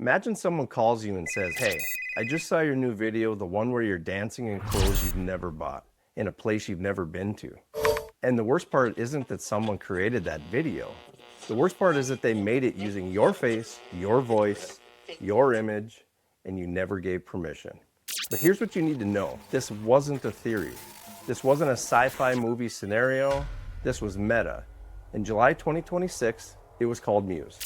Imagine someone calls you and says, "Hey, I just saw your new video, the one where you're dancing in clothes you've never bought, in a place you've never been to." And the worst part isn't that someone created that video. The worst part is that they made it using your face, your voice, your image, and you never gave permission. But here's what you need to know. This wasn't a theory. This wasn't a sci-fi movie scenario. This was Meta. In July 2026, it was called Muse.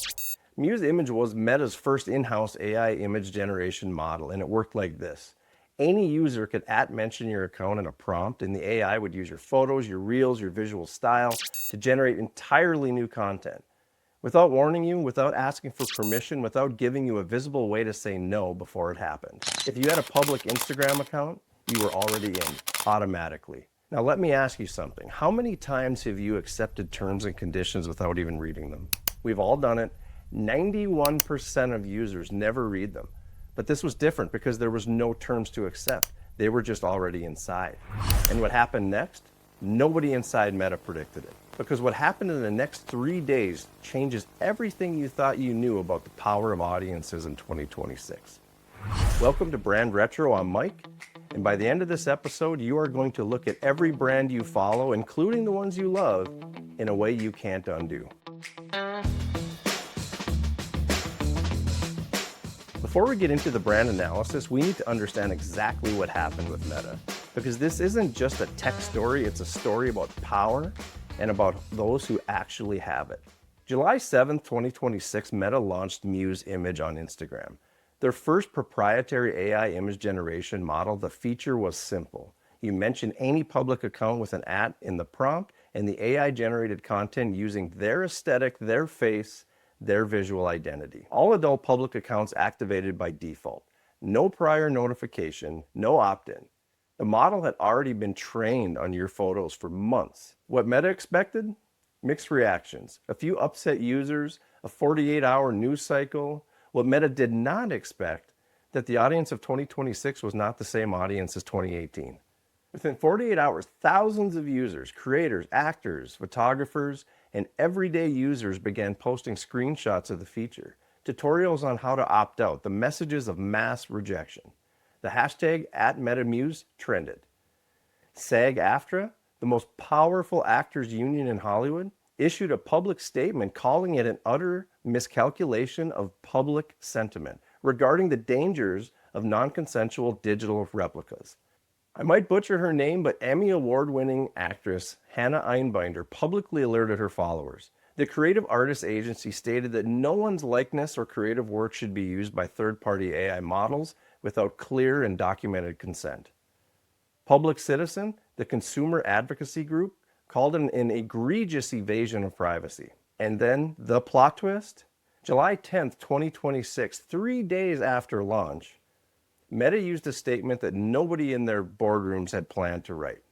Muse Image was Meta's first in-house AI image generation model, and it worked like this. Any user could @mention your account in a prompt, and the AI would use your photos, your reels, your visual style to generate entirely new content. Without warning you, without asking for permission, without giving you a visible way to say no before it happened. If you had a public Instagram account, you were already in, automatically. Now let me ask you something. How many times have you accepted terms and conditions without even reading them? We've all done it. 91% of users never read them. But this was different because there was no terms to accept. They were just already inside. And what happened next? Nobody inside Meta predicted it. Because what happened in the next 3 days changes everything you thought you knew about the power of audiences in 2026. Welcome to Brand Retro. I'm Mike. And by the end of this episode, you are going to look at every brand you follow, including the ones you love, in a way you can't undo. Before we get into the brand analysis, we need to understand exactly what happened with Meta. Because this isn't just a tech story, it's a story about power and about those who actually have it. July 7th, 2026, Meta launched Muse Image on Instagram. Their first proprietary AI image generation model. The feature was simple. You mention any public account with an @ in the prompt, and the AI generated content using their aesthetic, their face, their visual identity. All adult public accounts activated by default. No prior notification, no opt-in. The model had already been trained on your photos for months. What Meta expected? Mixed reactions. A few upset users, a 48-hour news cycle. What Meta did not expect, that the audience of 2026 was not the same audience as 2018. Within 48 hours, thousands of users, creators, actors, photographers, and everyday users began posting screenshots of the feature, tutorials on how to opt out, the messages of mass rejection. The hashtag @MetaMuse trended. SAG-AFTRA, the most powerful actors union in Hollywood, issued a public statement calling it an utter miscalculation of public sentiment regarding the dangers of non-consensual digital replicas. I might butcher her name, but Emmy award-winning actress Hannah Einbinder publicly alerted her followers. The creative artist agency stated that no one's likeness or creative work should be used by third-party AI models without clear and documented consent. Public Citizen, the consumer advocacy group, called it an egregious evasion of privacy. And then the plot twist? July 10th, 2026, 3 days after launch, Meta used a statement that nobody in their boardrooms had planned to write.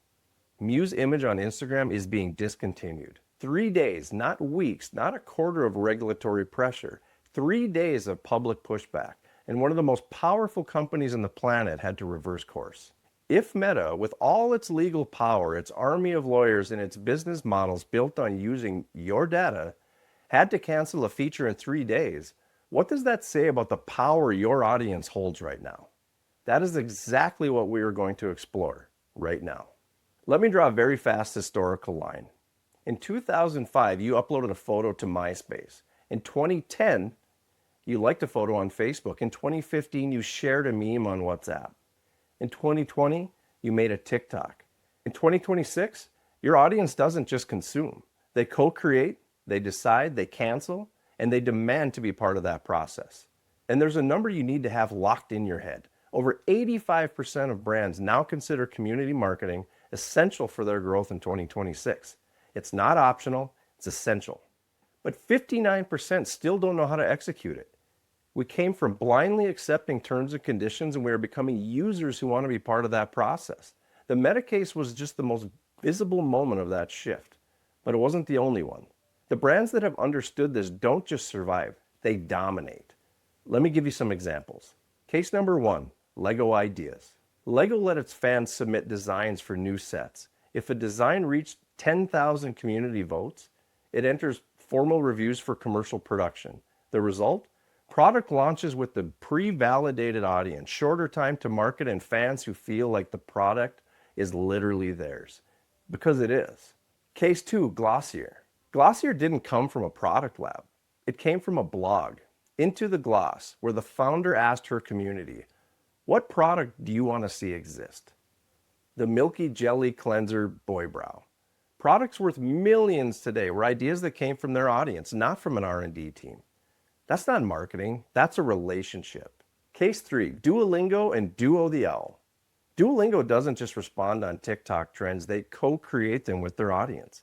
Muse Image on Instagram is being discontinued. 3 days, not weeks, not a quarter of regulatory pressure. 3 days of public pushback. And one of the most powerful companies on the planet had to reverse course. If Meta, with all its legal power, its army of lawyers, and its business models built on using your data, had to cancel a feature in 3 days, what does that say about the power your audience holds right now? That is exactly what we are going to explore right now. Let me draw a very fast historical line. In 2005, you uploaded a photo to MySpace. In 2010, you liked a photo on Facebook. In 2015, you shared a meme on WhatsApp. In 2020, you made a TikTok. In 2026, your audience doesn't just consume. They co-create, they decide, they cancel, and they demand to be part of that process. And there's a number you need to have locked in your head. Over 85% of brands now consider community marketing essential for their growth in 2026. It's not optional, it's essential. But 59% still don't know how to execute it. We came from blindly accepting terms and conditions, and we are becoming users who want to be part of that process. The Meta case was just the most visible moment of that shift, but it wasn't the only one. The brands that have understood this don't just survive, they dominate. Let me give you some examples. Case number 1, Lego Ideas. Lego let its fans submit designs for new sets. If a design reached 10,000 community votes, it enters formal reviews for commercial production. The result? Product launches with the pre-validated audience, shorter time to market, and fans who feel like the product is literally theirs. Because it is. Case 2, Glossier. Glossier didn't come from a product lab. It came from a blog, Into the Gloss, where the founder asked her community, what product do you want to see exist? The Milky Jelly Cleanser Boy Brow. Products worth millions today were ideas that came from their audience, not from an R&D team. That's not marketing, that's a relationship. Case 3, Duolingo and Duo the Owl. Duolingo doesn't just respond on TikTok trends, they co-create them with their audience.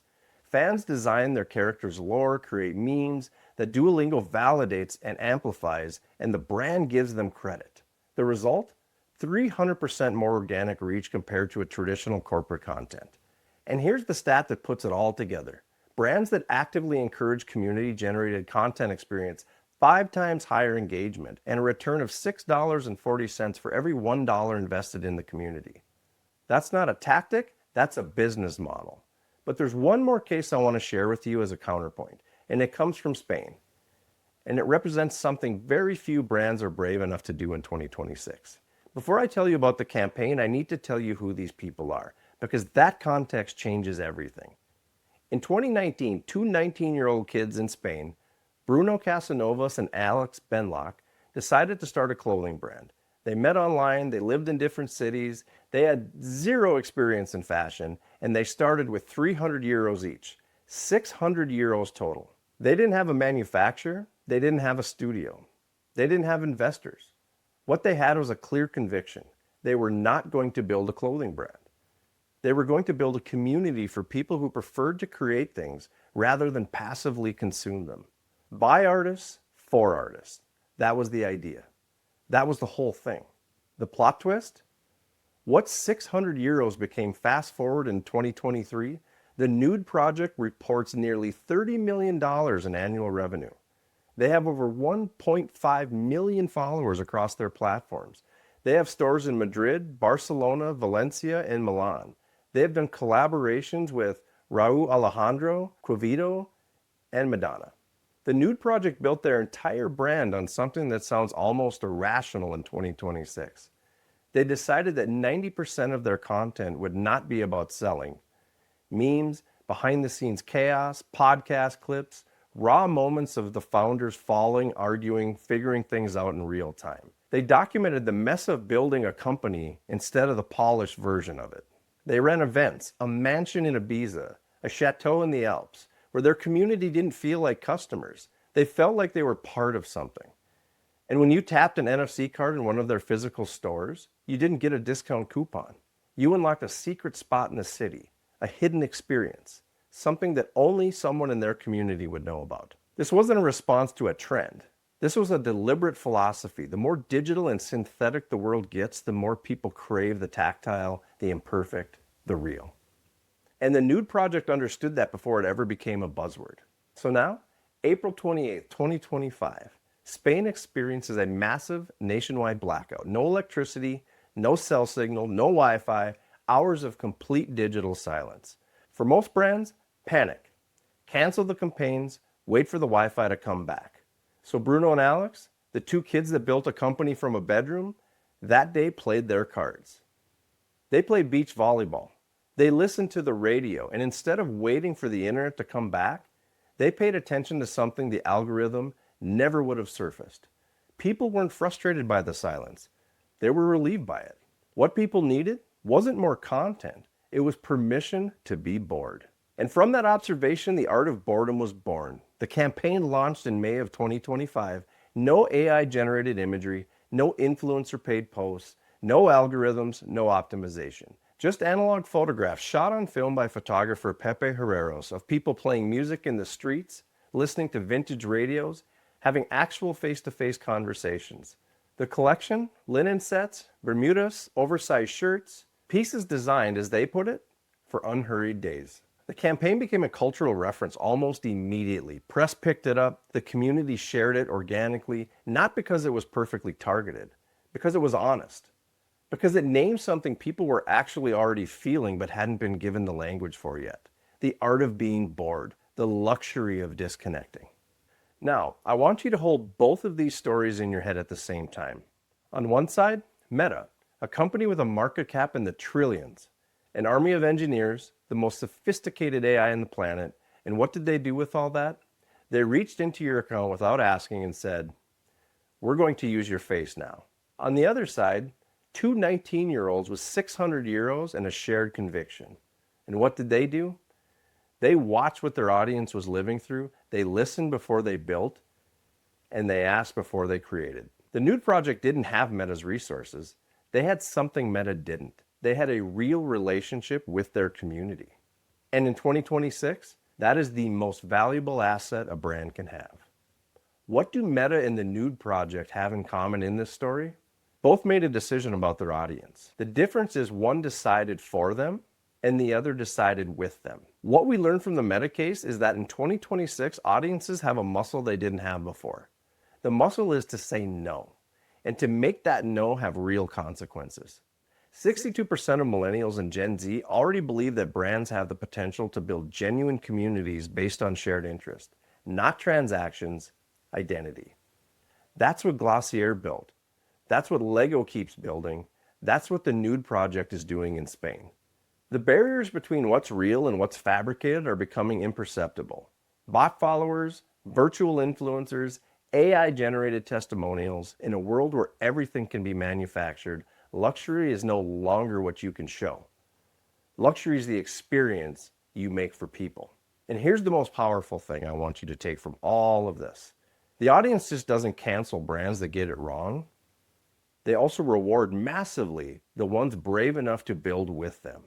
Fans design their characters' lore, create memes that Duolingo validates and amplifies, and the brand gives them credit. The result? 300% more organic reach compared to a traditional corporate content. And here's the stat that puts it all together. Brands that actively encourage community-generated content experience 5 times higher engagement and a return of $6.40 for every $1 invested in the community. That's not a tactic, that's a business model. But there's one more case I want to share with you as a counterpoint, and it comes from Spain. And it represents something very few brands are brave enough to do in 2026. Before I tell you about the campaign, I need to tell you who these people are, because that context changes everything. In 2019, 2 19-year-old kids in Spain, Bruno Casanovas and Alex Benlock, decided to start a clothing brand. They met online, they lived in different cities, they had zero experience in fashion, and they started with 300 euros each, 600 euros total. They didn't have a manufacturer, they didn't have a studio, they didn't have investors. What they had was a clear conviction. They were not going to build a clothing brand. They were going to build a community for people who preferred to create things rather than passively consume them. By artists, for artists. That was the idea. That was the whole thing. The plot twist? What 600 euros became fast forward in 2023? The Nude project reports nearly $30 million in annual revenue. They have over 1.5 million followers across their platforms. They have stores in Madrid, Barcelona, Valencia, and Milan. They have done collaborations with Raúl Alejandro, Quevedo, and Madonna. The Nude project built their entire brand on something that sounds almost irrational in 2026. They decided that 90% of their content would not be about selling. Memes, behind-the-scenes chaos, podcast clips, raw moments of the founders falling, arguing, figuring things out in real time. They documented the mess of building a company instead of the polished version of it. They ran events, a mansion in Ibiza, a chateau in the Alps, where their community didn't feel like customers. They felt like they were part of something. And when you tapped an NFC card in one of their physical stores, you didn't get a discount coupon. You unlocked a secret spot in the city, a hidden experience, something that only someone in their community would know about. This wasn't a response to a trend. This was a deliberate philosophy. The more digital and synthetic the world gets, the more people crave the tactile, the imperfect, the real. And the Nude project understood that before it ever became a buzzword. So now, April 28th, 2025, Spain experiences a massive nationwide blackout. No electricity, no cell signal, no Wi-Fi, hours of complete digital silence. For most brands, panic. Cancel the campaigns, wait for the Wi-Fi to come back. So Bruno and Alex, the 2 kids that built a company from a bedroom, that day played their cards. They played beach volleyball. They listened to the radio, and instead of waiting for the internet to come back, they paid attention to something the algorithm never would have surfaced. People weren't frustrated by the silence. They were relieved by it. What people needed wasn't more content. It was permission to be bored. And from that observation, the Art of Boredom was born. The campaign launched in May of 2025. No AI-generated imagery, no influencer-paid posts, no algorithms, no optimization. Just analog photographs shot on film by photographer Pepe Herreros of people playing music in the streets, listening to vintage radios, having actual face-to-face conversations. The collection, linen sets, Bermudas, oversized shirts, pieces designed, as they put it, for unhurried days. The campaign became a cultural reference almost immediately. Press picked it up, the community shared it organically, not because it was perfectly targeted, because it was honest. Because it named something people were actually already feeling but hadn't been given the language for yet. The art of being bored, the luxury of disconnecting. Now, I want you to hold both of these stories in your head at the same time. On one side, Meta, a company with a market cap in the trillions, an army of engineers, the most sophisticated AI on the planet, and what did they do with all that? They reached into your account without asking and said, we're going to use your face now. On the other side, two 19-year-olds with 600 euros and a shared conviction. And what did they do? They watched what their audience was living through, they listened before they built, and they asked before they created. The Nude project didn't have Meta's resources. They had something Meta didn't. They had a real relationship with their community. And in 2026, that is the most valuable asset a brand can have. What do Meta and the Nude project have in common in this story? Both made a decision about their audience. The difference is one decided for them and the other decided with them. What we learned from the Meta case is that in 2026, audiences have a muscle they didn't have before. The muscle is to say no, and to make that no have real consequences. 62% of millennials and Gen Z already believe that brands have the potential to build genuine communities based on shared interest, not transactions, identity. That's what Glossier built. That's what Lego keeps building. That's what the Nude project is doing in Spain. The barriers between what's real and what's fabricated are becoming imperceptible. Bot followers, virtual influencers, AI-generated testimonials. In a world where everything can be manufactured, luxury is no longer what you can show. Luxury is the experience you make for people. And here's the most powerful thing I want you to take from all of this. The audience just doesn't cancel brands that get it wrong. They also reward massively the ones brave enough to build with them.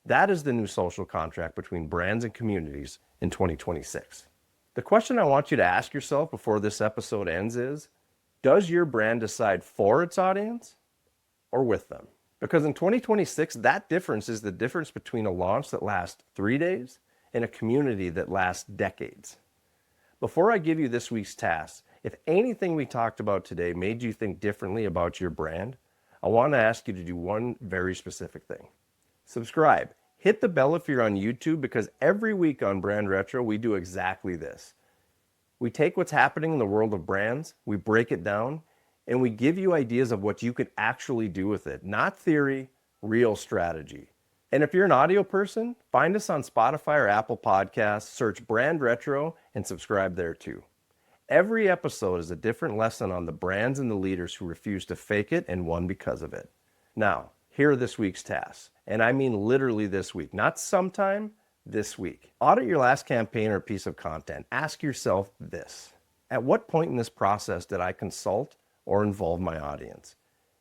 That is the new social contract between brands and communities in 2026. The question I want you to ask yourself before this episode ends is, does your brand decide for its audience or with them? Because in 2026, that difference is the difference between a launch that lasts 3 days and a community that lasts decades. Before I give you this week's task, if anything we talked about today made you think differently about your brand, I want to ask you to do one very specific thing. Subscribe. Hit the bell if you're on YouTube, because every week on Brand Retro, we do exactly this. We take what's happening in the world of brands, we break it down, and we give you ideas of what you could actually do with it. Not theory, real strategy. And if you're an audio person, find us on Spotify or Apple Podcasts, search Brand Retro, and subscribe there too. Every episode is a different lesson on the brands and the leaders who refuse to fake it and won because of it. Now, here are this week's tasks. And I mean literally this week, not sometime, this week. Audit your last campaign or piece of content. Ask yourself this: at what point in this process did I consult or involve my audience?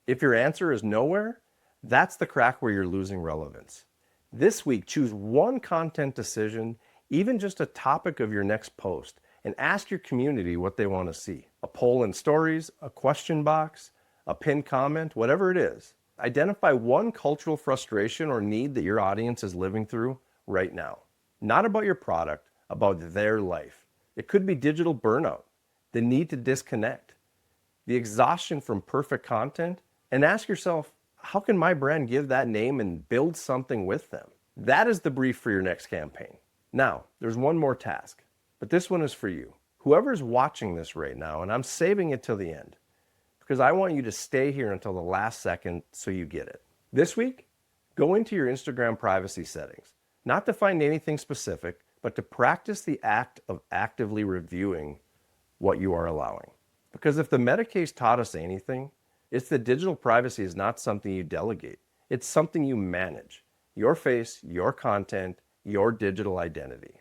If your answer is nowhere, that's the crack where you're losing relevance. This week, choose one content decision, even just a topic of your next post, and ask your community what they want to see. A poll in stories, a question box, a pinned comment, whatever it is. Identify one cultural frustration or need that your audience is living through right now. Not about your product, about their life. It could be digital burnout, the need to disconnect, the exhaustion from perfect content, and ask yourself, how can my brand give that name and build something with them? That is the brief for your next campaign. Now, there's one more task, but this one is for you. Whoever's watching this right now, and I'm saving it till the end, because I want you to stay here until the last second so you get it. This week, go into your Instagram privacy settings, not to find anything specific, but to practice the act of actively reviewing what you are allowing. Because if the Meta case taught us anything, it's that digital privacy is not something you delegate. It's something you manage. Your face, your content, your digital identity.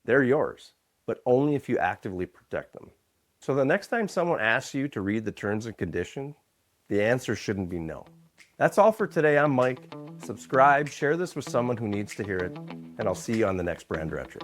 They're yours, but only if you actively protect them. So the next time someone asks you to read the terms and conditions, the answer shouldn't be no. That's all for today. I'm Mike. Subscribe, share this with someone who needs to hear it, and I'll see you on the next Brand Retro.